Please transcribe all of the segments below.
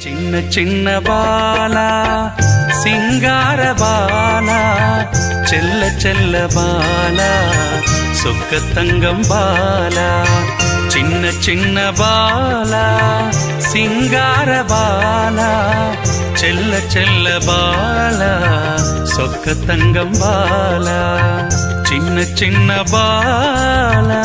சின்ன சின்ன பாலா சிங்கார பாலா செல்ல செல்ல பாலா சொக்க தங்கம் பாலா சின்ன சின்ன பாலா சிங்கார பாலா செல்ல செல்ல பாலா சொக்க தங்கம் பாலா சின்ன சின்ன பாலா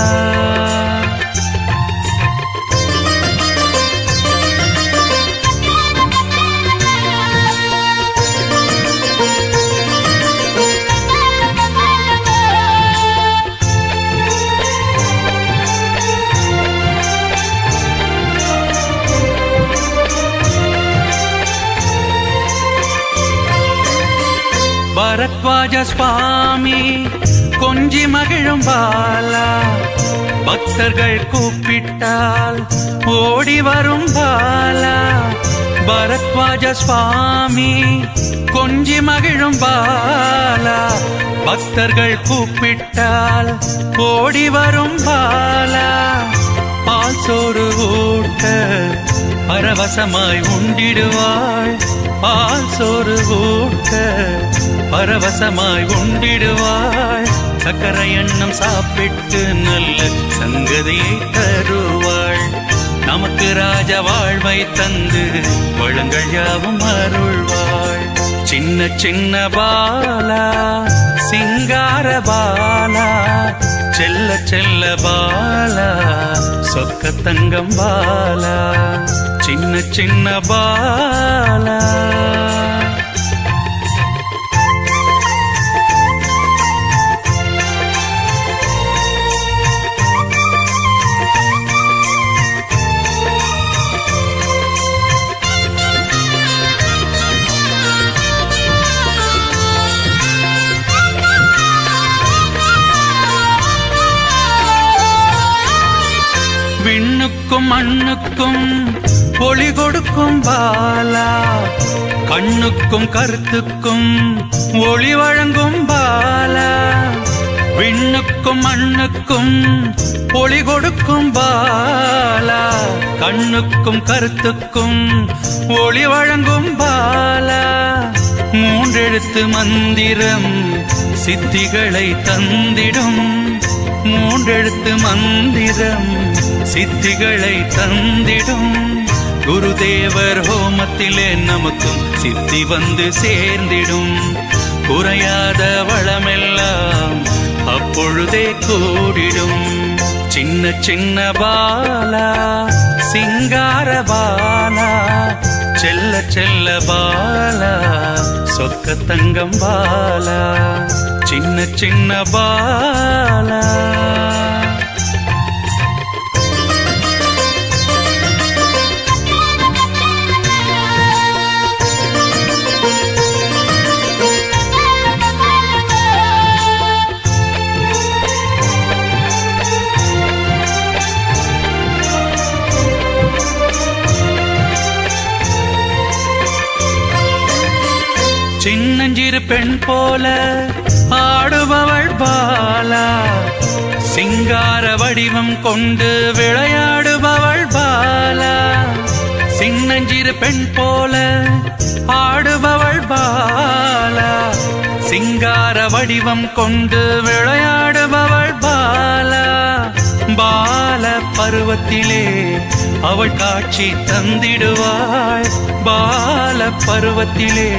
பரத்வாஜ சுவாமி கொஞ்சி மகிழும் பாலா பக்தர்கள் கூப்பிட்டால் ஓடி வரும் பாலா பரத்வாஜ சுவாமி கொஞ்சி மகிழும் பாலா பக்தர்கள் கூப்பிட்டால் ஓடி வரும் பாலா பால் சோறு ஊட்ட பரவசமாய் உண்டிடுவாள் பால் சோறு ஊட்ட பரவசமாய் உண்டிடுவாள் சக்கரை எண்ணம் சாப்பிட்டு நல்ல சங்கதியை தருவாள் நமக்கு ராஜ வாழ்வை தந்து வளங்கள் யாவும் அருள்வாள் சின்ன சின்ன பாலா சிங்கார பாலா செல்ல செல்ல பாலா சொக்க தங்கம் பாலா சின்ன சின்ன பாலா விண்ணுக்கும் மண்ணுக்கும் ஒளி கொடுக்கும் பாலா கண்ணுக்கும் கருத்துக்கும் ஒளி வழங்கும் பாலா விண்ணுக்கும் மண்ணுக்கும் ஒளி கொடுக்கும் பாலா கண்ணுக்கும் கருத்துக்கும் ஒளி வழங்கும் பாலா மூன்றெழுத்து மந்திரம் சித்திகளை தந்திடும் மூன்றெழுத்து மந்திரம் சித்திகளை தந்திடும் குருதேவர் ஹோமத்திலே நமக்கும் சித்தி வந்து சேர்ந்திடும் குறையாத வளமெல்லாம் அப்பொழுதே கூடிடும் சின்ன சின்ன பாலா சிங்கார பாலா செல்ல செல்ல பாலா சொக்க தங்கம் பாலா சின்ன சின்ன பாலா சின்னஞ்சிறு பெண் போல ஆடுபவள் பாலா சிங்கார வடிவம் கொண்டு விளையாடுபவள் பாலா சின்னஞ்சிறு பெண் போல ஆடுபவள் பாலா சிங்கார வடிவம் கொண்டு விளையாடுபவள் பாலா பால பருவத்திலே அவள் காட்சி தந்திடுவாள் பால பருவத்திலே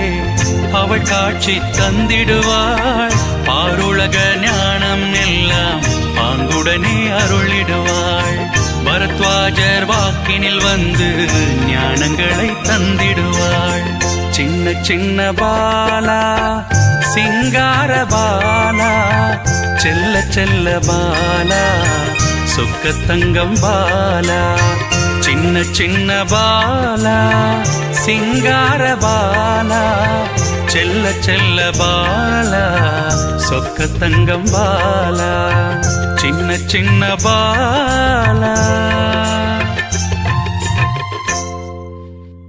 அவள் காட்சி தந்திடுவாள் பாருலக ஞானம் எல்லாம் பாங்குடனே அருளிடுவாள் பரத்வாஜர் வாக்கினில் வந்து ஞானங்களை தந்திடுவாள் சின்ன சின்ன பாலா சிங்கார பாலா செல்ல செல்ல பாலா சொக்க தங்கம் பாலா சின்ன சின்ன பாலா சிங்கார பாலா செல்ல செல்ல பாலா சொக்க தங்கம் பாலா சின்ன சின்ன பாலா